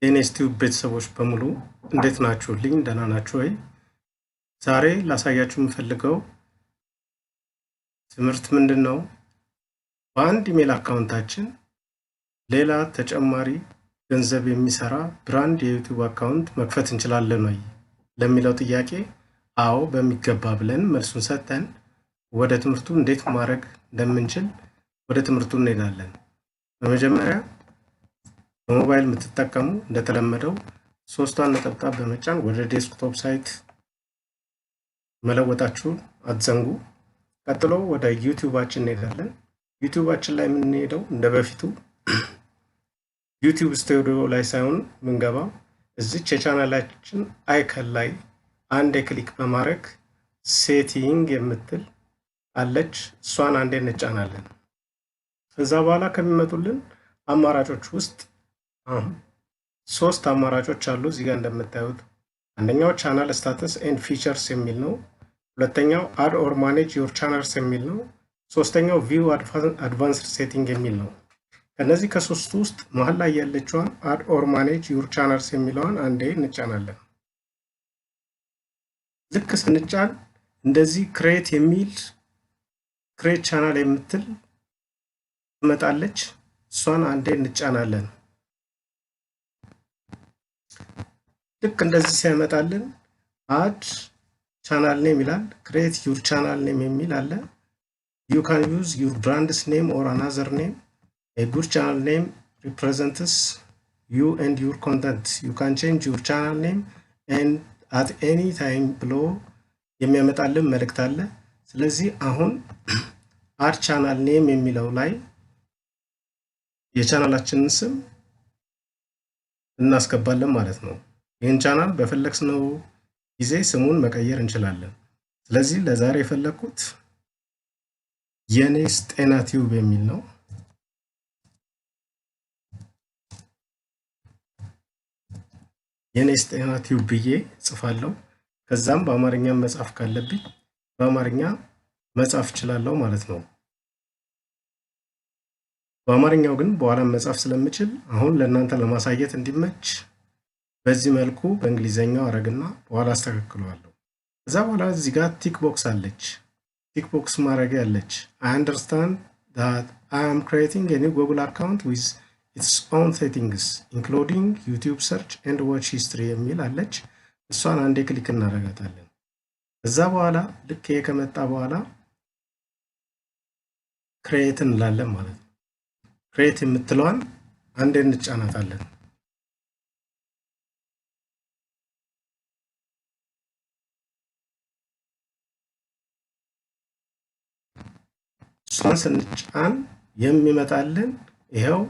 የኔስቲው ቤተሰቦች በሙሉ እንዴት ናችሁልኝ? ደህና ናችሁ ወይ? ዛሬ ላሳያችሁ የምፈልገው ትምህርት ምንድነው? በአንድ ኢሜል አካውንታችን ሌላ ተጨማሪ ገንዘብ የሚሰራ ብራንድ የዩቲዩብ አካውንት መክፈት እንችላለን ወይ ለሚለው ጥያቄ አዎ በሚገባ ብለን መልሱን ሰጥተን ወደ ትምህርቱ እንዴት ማድረግ እንደምንችል ወደ ትምህርቱ እንሄዳለን። በመጀመሪያ በሞባይል የምትጠቀሙ እንደተለመደው ሶስቷን ነጠብጣብ በመጫን ወደ ዴስክቶፕ ሳይት መለወጣችሁን አትዘንጉ። ቀጥሎ ወደ ዩቲዩባችን እንሄዳለን። ዩቲዩባችን ላይ የምንሄደው እንደበፊቱ ዩቲዩብ ስቱዲዮ ላይ ሳይሆን ምንገባው እዚች የቻናላችን አይከን ላይ አንዴ ክሊክ በማድረግ ሴቲንግ የምትል አለች፣ እሷን አንዴ እንጫናለን። ከዛ በኋላ ከሚመጡልን አማራጮች ውስጥ ሶስት አማራጮች አሉ እዚህ ጋር እንደምታዩት። አንደኛው ቻናል ስታተስ ኤንድ ፊቸርስ የሚል ነው። ሁለተኛው አድ ኦር ማኔጅ ዩር ቻናልስ የሚል ነው። ሶስተኛው ቪው አድቫንስድ ሴቲንግ የሚል ነው። ከነዚህ ከሶስቱ ውስጥ መሀል ላይ ያለችዋን አድ ኦር ማኔጅ ዩር ቻናልስ የሚለውን አንዴ እንጫናለን። ልክ ስንጫን እንደዚህ ክሬት የሚል ክሬት ቻናል የምትል ትመጣለች። እሷን አንዴ እንጫናለን። ልክ እንደዚህ ሲያመጣልን አድ ቻናል ኔም ይላል። ክሬት ዩር ቻናል ኔም የሚል አለ። ዩ ካን ዩዝ ዩር ብራንድስ ኔም ኦር አናዘር ኔም ኤ ጉድ ቻናል ኔም ሪፕሬዘንትስ ዩ ኤንድ ዩር ኮንተንት ዩ ካን ቼንጅ ዩር ቻናል ኔም ኤንድ አት ኤኒ ታይም ብሎ የሚያመጣልን መልእክት አለ። ስለዚህ አሁን አድ ቻናል ኔም የሚለው ላይ የቻናላችንን ስም እናስገባለን ማለት ነው። ይህን ቻናል በፈለግነው ጊዜ ስሙን መቀየር እንችላለን። ስለዚህ ለዛሬ የፈለኩት የኔስ ጤና ቲዩብ የሚል ነው። የኔስ ጤና ቲዩብ ብዬ ጽፋለሁ። ከዛም በአማርኛ መጻፍ ካለብኝ በአማርኛ መጻፍ እችላለሁ ማለት ነው። በአማርኛው ግን በኋላ መጻፍ ስለምችል አሁን ለእናንተ ለማሳየት እንዲመች በዚህ መልኩ በእንግሊዘኛው አረግና በኋላ አስተካክለዋለሁ። ከዛ በኋላ እዚህ ጋር ቲክ ቦክስ አለች። ቲክ ቦክስ ማድረጊያ አለች። I understand that I am creating a new Google account with its own settings including YouTube search and watch history የሚል አለች። እሷን አንዴ ክሊክ እናደርጋታለን። ከዛ በኋላ ልክ ይሄ ከመጣ በኋላ ክሬት እንላለን ማለት ነው። ክሬት የምትለዋን አንዴ እንጫናታለን። እሷን ስንጫን የሚመጣልን ይሄው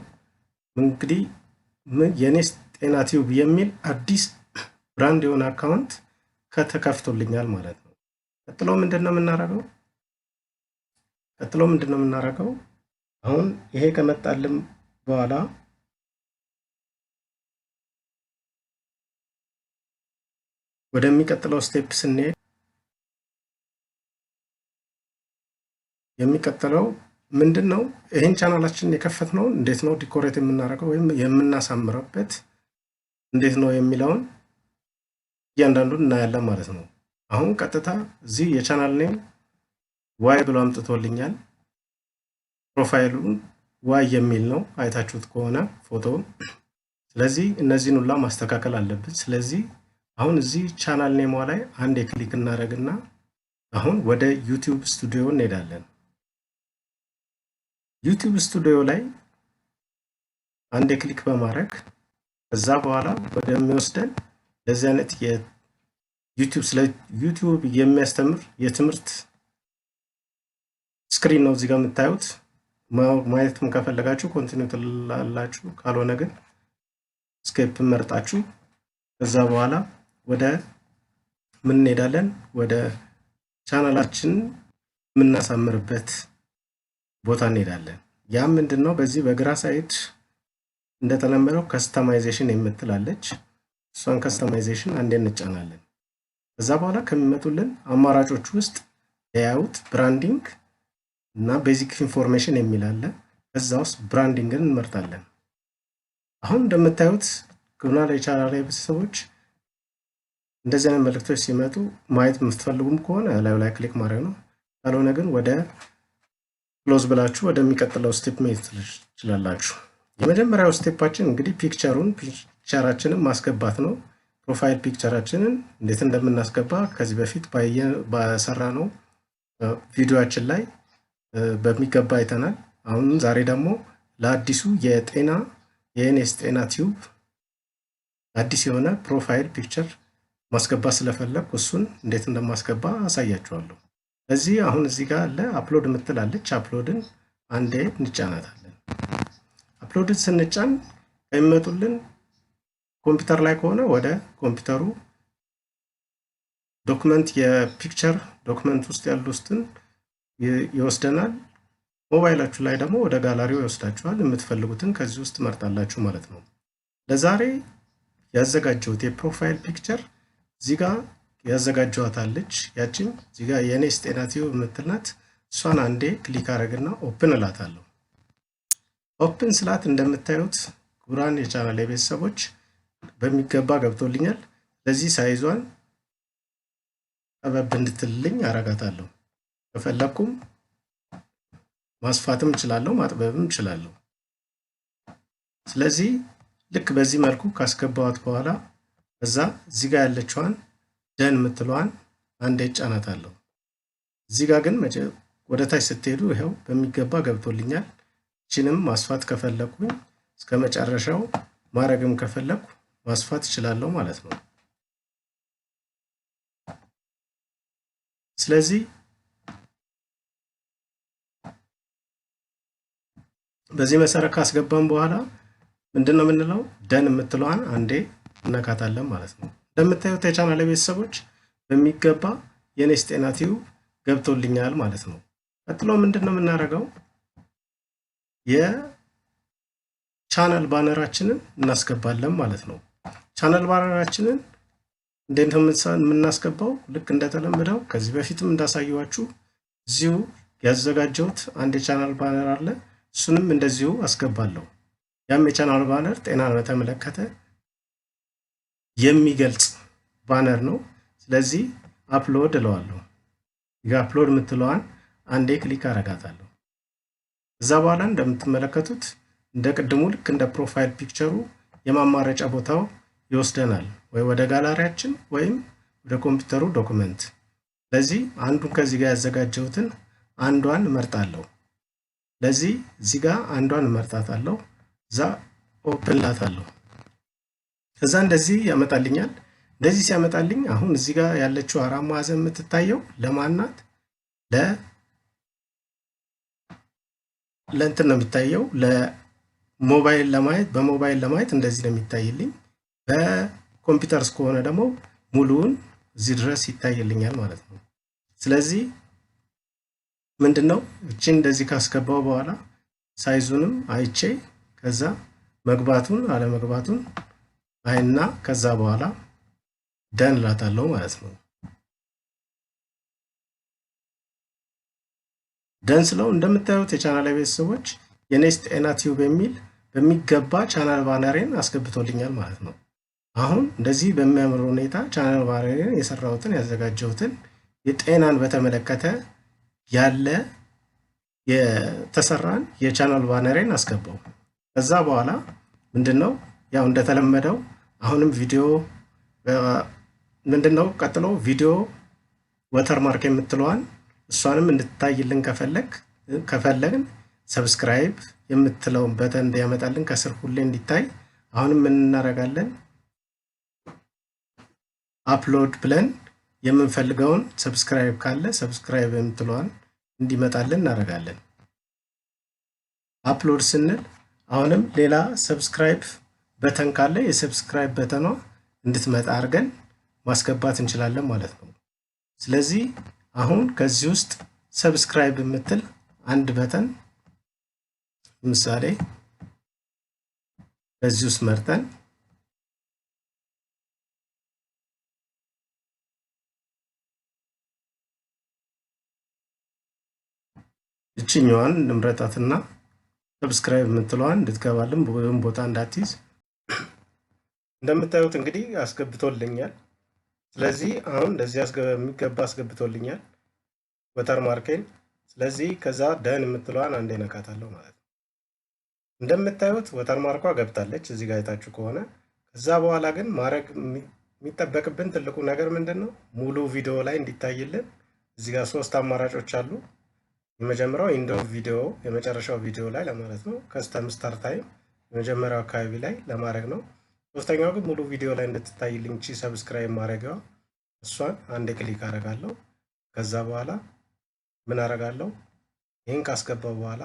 እንግዲህ የኔስ ጤና ቲዩብ የሚል አዲስ ብራንድ የሆነ አካውንት ከተከፍቶልኛል ማለት ነው። ቀጥሎ ምንድነው የምናደርገው? አሁን ይሄ ከመጣልን በኋላ ወደሚቀጥለው ስቴፕ ስንሄድ የሚቀጥለው ምንድነው? ይሄን ቻናላችንን የከፈትነው እንዴት ነው ዲኮሬት የምናደርገው ወይም የምናሳምረበት እንዴት ነው የሚለውን እያንዳንዱን እናያለን ማለት ነው። አሁን ቀጥታ እዚህ የቻናል ኔም ዋይ ብሎ አምጥቶልኛል። ፕሮፋይሉን ዋይ የሚል ነው አይታችሁት ከሆነ ፎቶ። ስለዚህ እነዚህን ሁላ ማስተካከል አለብን። ስለዚህ አሁን እዚህ ቻናል ኔሟ ላይ አንድ ክሊክ እናደርግና አሁን ወደ ዩቲዩብ ስቱዲዮ እንሄዳለን። ዩቲዩብ ስቱዲዮ ላይ አንድ ክሊክ በማድረግ ከዛ በኋላ ወደሚወስደን ለዚህ አይነት ስለ ዩቲዩብ የሚያስተምር የትምህርት ስክሪን ነው እዚህ ጋር የምታዩት። ማየትም ከፈለጋችሁ ኮንቲኒው ትላላችሁ፣ ካልሆነ ግን ስኬፕ መርጣችሁ ከዛ በኋላ ወደ ምን እንሄዳለን? ወደ ቻናላችን የምናሳምርበት ቦታ እንሄዳለን። ያ ምንድነው? በዚህ በግራ ሳይድ እንደተለመደው ከስተማይዜሽን የምትላለች እሷን ከስተማይዜሽን አንዴ እንጫናለን። ከዛ በኋላ ከሚመጡልን አማራጮች ውስጥ ሌአውት፣ ብራንዲንግ እና ቤዚክ ኢንፎርሜሽን የሚል አለ። ከዛ ውስጥ ብራንዲንግን እንመርጣለን። አሁን እንደምታዩት ግና ለቻናል ላይ ቤተሰቦች እንደዚህ አይነት መልእክቶች ሲመጡ ማየት የምትፈልጉም ከሆነ ላይ ክሊክ ማድረግ ነው። ካልሆነ ግን ወደ ክሎዝ ብላችሁ ወደሚቀጥለው ስቴፕ መሄድ ትችላላችሁ። የመጀመሪያው ስቴፓችን እንግዲህ ፒክቸራችንን ማስገባት ነው። ፕሮፋይል ፒክቸራችንን እንዴት እንደምናስገባ ከዚህ በፊት በሰራነው ቪዲዮአችን ላይ በሚገባ አይተናል። አሁን ዛሬ ደግሞ ለአዲሱ የኤንኤስ ጤና ቲዩብ አዲስ የሆነ ፕሮፋይል ፒክቸር ማስገባት ስለፈለኩ እሱን እንዴት እንደማስገባ አሳያችኋለሁ። ስለዚህ አሁን እዚህ ጋር አለ አፕሎድ የምትላለች። አፕሎድን አንዴ እንጫናታለን። አፕሎድን ስንጫን ከሚመጡልን ኮምፒውተር ላይ ከሆነ ወደ ኮምፒውተሩ ዶክመንት የፒክቸር ዶክመንት ውስጥ ያሉትን ይወስደናል። ሞባይላችሁ ላይ ደግሞ ወደ ጋላሪው ይወስዳችኋል። የምትፈልጉትን ከዚህ ውስጥ መርጣላችሁ ማለት ነው። ለዛሬ ያዘጋጀሁት የፕሮፋይል ፒክቸር እዚህ ጋር ያዘጋጀዋታለች። ያቺን እዚህ ጋር የኔስ ጤና ቲዩብ የምትልናት እሷን አንዴ ክሊክ አደረግና ኦፕን እላታለሁ። ኦፕን ስላት እንደምታዩት ክቡራን የቻናል ቤተሰቦች በሚገባ ገብቶልኛል። ለዚህ ሳይዟን ጠበብ እንድትልልኝ አረጋታለሁ። ከፈለኩም ማስፋትም እችላለሁ፣ ማጥበብም እችላለሁ። ስለዚህ ልክ በዚህ መልኩ ካስገባዋት በኋላ እዛ እዚህ ጋር ያለችዋን ደን የምትለዋን አንዴ ጫናታለሁ። እዚህ ጋር ግን ወደ ታች ስትሄዱ ይኸው በሚገባ ገብቶልኛል። እቺንም ማስፋት ከፈለኩኝ እስከ መጨረሻው ማረግም ከፈለኩ ማስፋት እችላለሁ ማለት ነው። ስለዚህ በዚህ መሰረት ካስገባን በኋላ ምንድነው የምንለው ደን የምትለዋን አንዴ እነካታለን ማለት ነው። እንደምታዩት የቻናል ቤተሰቦች በሚገባ የኔስ ጤና ቲዩብ ገብቶልኛል ማለት ነው። ቀጥሎ ምንድነው የምናደርገው የቻናል ባነራችንን እናስገባለን ማለት ነው። ቻናል ባነራችንን እንዴት ነው የምናስገባው? ልክ እንደተለመደው ከዚህ በፊትም እንዳሳየዋችሁ እዚሁ ያዘጋጀሁት አንድ የቻናል ባነር አለ። እሱንም እንደዚሁ አስገባለሁ። ያም የቻናል ባነር ጤናን በተመለከተ የሚገልጽ ባነር ነው። ስለዚህ አፕሎድ እለዋለሁ። አፕሎድ የምትለዋን አንዴ ክሊክ አረጋታለሁ። እዛ በኋላ እንደምትመለከቱት እንደ ቅድሙ ልክ እንደ ፕሮፋይል ፒክቸሩ የማማረጫ ቦታው ይወስደናል፣ ወይ ወደ ጋላሪያችን ወይም ወደ ኮምፒውተሩ ዶክመንት። ስለዚህ አንዱን ከዚህ ጋር ያዘጋጀሁትን አንዷን እመርጣለሁ። ለዚህ እዚህ ጋር አንዷን እመርጣታለሁ። እዛ ኦፕን ላታለሁ። ከዛ እንደዚህ ያመጣልኛል። እንደዚህ ሲያመጣልኝ አሁን እዚህ ጋር ያለችው አራት ማዕዘን የምትታየው ለማናት ለእንትን ነው የሚታየው ለሞባይል ለማየት በሞባይል ለማየት እንደዚህ ነው የሚታይልኝ። በኮምፒውተር እስከሆነ ደግሞ ሙሉውን እዚህ ድረስ ይታይልኛል ማለት ነው። ስለዚህ ምንድነው እቺን እንደዚህ ካስገባው በኋላ ሳይዙንም አይቼ ከዛ መግባቱን አለመግባቱን አይና ከዛ በኋላ ደን ላታለው ማለት ነው። ደን ስለው እንደምታዩት የቻናል ቤተሰቦች የኔስ ጤና ቲዩብ የሚል በሚገባ ቻናል ባነሬን አስገብቶልኛል ማለት ነው። አሁን እንደዚህ በሚያምር ሁኔታ ቻናል ባነሬን የሰራሁትን ያዘጋጀሁትን የጤናን በተመለከተ ያለ የተሰራን የቻናል ባነሬን አስገባው። ከዛ በኋላ ምንድነው ያው እንደተለመደው አሁንም ቪዲዮ ምንድነው ቀጥሎ ቪዲዮ ወተርማርክ የምትለዋን እሷንም እንድትታይልን ከፈለግን ሰብስክራይብ የምትለውን በተን እንዲያመጣልን ከስር ሁሌ እንዲታይ አሁንም ምን እናደርጋለን አፕሎድ ብለን የምንፈልገውን ሰብስክራይብ ካለ ሰብስክራይብ የምትለዋን እንዲመጣልን እናደርጋለን። አፕሎድ ስንል አሁንም ሌላ ሰብስክራይብ በተን ካለ የሰብስክራይብ በተኗ እንድትመጣ አድርገን ማስገባት እንችላለን ማለት ነው። ስለዚህ አሁን ከዚህ ውስጥ ሰብስክራይብ የምትል አንድ በተን ምሳሌ በዚህ ውስጥ መርጠን እቺኛዋን እንምረጣትና ሰብስክራይብ የምትለዋን እንድትገባልን ቦታ እንዳትይዝ እንደምታዩት እንግዲህ አስገብቶልኛል። ስለዚህ አሁን እንደዚህ የሚገባ አስገብቶልኛል ወተር ማርኬን። ስለዚህ ከዛ ደን የምትለዋን አንዴ ነካታለሁ ማለት ነው። እንደምታዩት ወተር ማርኳ ገብታለች እዚህ ጋር አይታችሁ ከሆነ። ከዛ በኋላ ግን ማድረግ የሚጠበቅብን ትልቁ ነገር ምንድነው? ሙሉ ቪዲዮ ላይ እንዲታይልን እዚህ ጋር 3 አማራጮች አሉ። የመጀመሪያው ኢንድ ኦፍ ቪዲዮ የመጨረሻው ቪዲዮ ላይ ለማለት ነው። ከስተም ስታርት ታይም የመጀመሪያው አካባቢ ላይ ለማድረግ ነው። ሶስተኛው ግን ሙሉ ቪዲዮ ላይ እንድትታይልኝ ቺ ሰብስክራይብ ማድረጊያዋ እሷን አንድ ክሊክ አደርጋለሁ። ከዛ በኋላ ምን አደርጋለሁ? ይህን ካስገባው በኋላ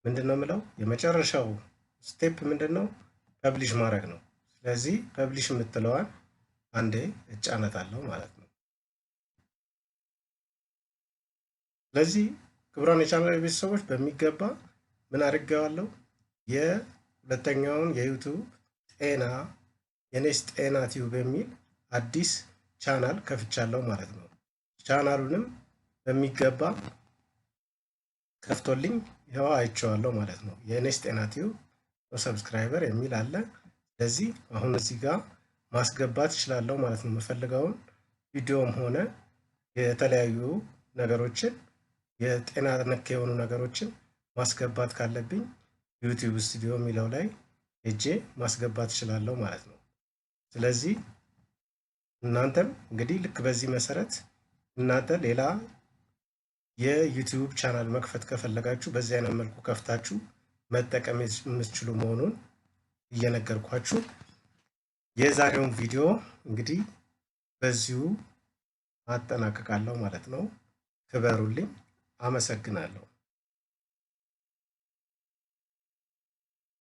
ምንድነው የምለው? የመጨረሻው ስቴፕ ምንድነው? ፐብሊሽ ማድረግ ነው። ስለዚህ ፐብሊሽ የምትለዋን አንዴ እጫነታለሁ ማለት ነው። ስለዚህ ክቡራን የቻናል ቤተሰቦች በሚገባ ምን አድርጌዋለሁ? የሁለተኛውን የዩቲዩብ ጤና የኔስ ጤና ቲዩብ የሚል አዲስ ቻናል ከፍቻለሁ ማለት ነው። ቻናሉንም በሚገባ ከፍቶልኝ ይኸው አይቼዋለሁ ማለት ነው። የኔስ ጤና ቲዩብ ሰብስክራይበር የሚል አለ። ስለዚህ አሁን እዚህ ጋር ማስገባት እችላለሁ ማለት ነው። የምፈልገውን ቪዲዮም ሆነ የተለያዩ ነገሮችን የጤና ነክ የሆኑ ነገሮችን ማስገባት ካለብኝ ዩቲዩብ ስቱዲዮ የሚለው ላይ ሄጄ ማስገባት እችላለሁ ማለት ነው። ስለዚህ እናንተም እንግዲህ ልክ በዚህ መሰረት እናንተ ሌላ የዩቲዩብ ቻናል መክፈት ከፈለጋችሁ በዚህ አይነት መልኩ ከፍታችሁ መጠቀም የምትችሉ መሆኑን እየነገርኳችሁ የዛሬውን ቪዲዮ እንግዲህ በዚሁ አጠናቅቃለሁ ማለት ነው። ክበሩልኝ። አመሰግናለሁ።